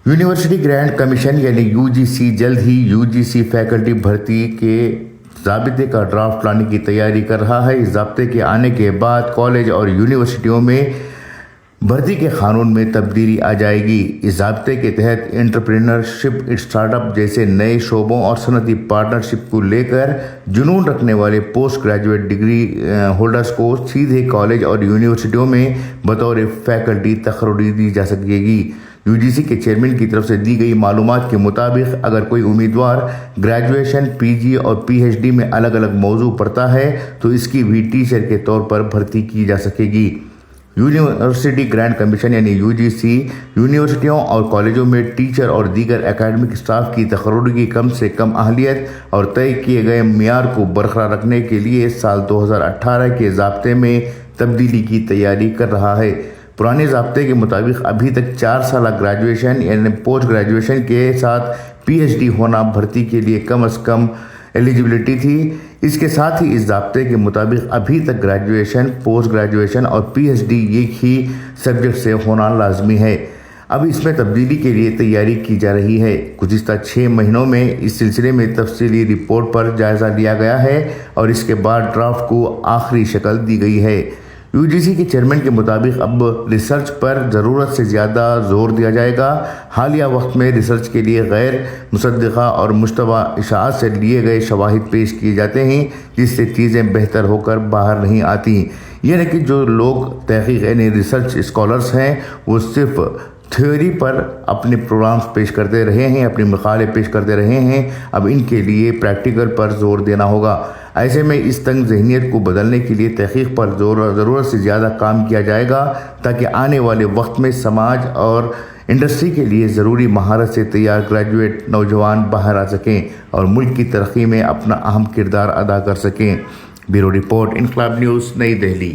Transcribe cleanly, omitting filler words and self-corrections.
University grant commission यानी UGC जल्द ही UGC faculty भर्ती के ज़ाब्ते का ड्राफ्ट लाने की तैयारी कर रहा है। इस ज़ाब्ते के आने के बाद कॉलेज और यूनिवर्सिटियों में भर्ती के कानून में तब्दीली आ जाएगी। इस ज़ाब्ते के तहत एंटरप्रेन्योरशिप, स्टार्टअप जैसे नए शोबों और सनती पार्टनरशिप को लेकर जुनून रखने वाले पोस्ट ग्रेजुएट डिग्री होल्डर्स को सीधे कॉलेज और यूनिवर्सिटियों में बतौर फैकल्टी तकर्री दी जा सकेगी। यूजीसी के चेयरमैन की तरफ से दी गई मालूमात के मुताबिक अगर कोई उम्मीदवार ग्रेजुएशन, पीजी और पीएचडी में अलग अलग मौजू पढ़ता है तो इसकी भी टीचर के तौर पर भर्ती की जा सकेगी। यूनिवर्सिटी ग्रांट कमीशन यानी यूजीसी यूनिवर्सिटियों और कॉलेजों में टीचर और दीगर एकेडमिक स्टाफ की तकर्री की कम से कम अहलियत और तय किए गए मियार को बरकरार रखने के लिए साल 2018 के ज़ाब्ते में तब्दीली की तैयारी कर रहा है। पुराने ज़ाब्ते के मुताबिक अभी तक 4 साल ग्रेजुएशन यानी पोस्ट ग्रेजुएशन के साथ पीएचडी होना भर्ती के लिए कम से कम एलिजिबिलिटी थी। इसके साथ ही इस ज़ाब्ते के मुताबिक अभी तक ग्रेजुएशन, पोस्ट ग्रेजुएशन और पीएचडी एक ही सब्जेक्ट से होना लाजमी है। अब इसमें तब्दीली के लिए तैयारी की जा रही है। गुज़िश्ता 6 महीनों में इस सिलसिले में तफसीली रिपोर्ट पर जायज़ा लिया गया है और इसके बाद ड्राफ्ट को आखिरी शक्ल दी गई है। यूजीसी के चेयरमैन के मुताबिक अब रिसर्च पर ज़रूरत से ज़्यादा जोर दिया जाएगा। हालिया वक्त में रिसर्च के लिए गैर मुसद्दिक़ा और मुश्तबा इशाअत से लिए गए शवाहिद पेश किए जाते हैं, जिससे चीज़ें बेहतर होकर बाहर नहीं आती। यानी कि जो लोग तहक़ीक़ यानी रिसर्च स्कॉलर्स हैं वो सिर्फ थ्योरी पर अपने प्रोग्राम्स पेश करते रहे हैं, अपने मकाले पेश करते रहे हैं। अब इनके लिए प्रैक्टिकल पर जोर देना होगा। ऐसे में इस तंग ज़हनियत को बदलने के लिए तहक़ीक़ पर ज़रूरत से ज़्यादा काम किया जाएगा ताकि आने वाले वक्त में समाज और इंडस्ट्री के लिए ज़रूरी महारत से तैयार ग्रेजुएट नौजवान बाहर आ सकें और मुल्क की तरक्की में अपना अहम किरदार अदा कर सकें। ब्यूरो रिपोर्ट, इनकलाब न्यूज़, नई दिल्ली।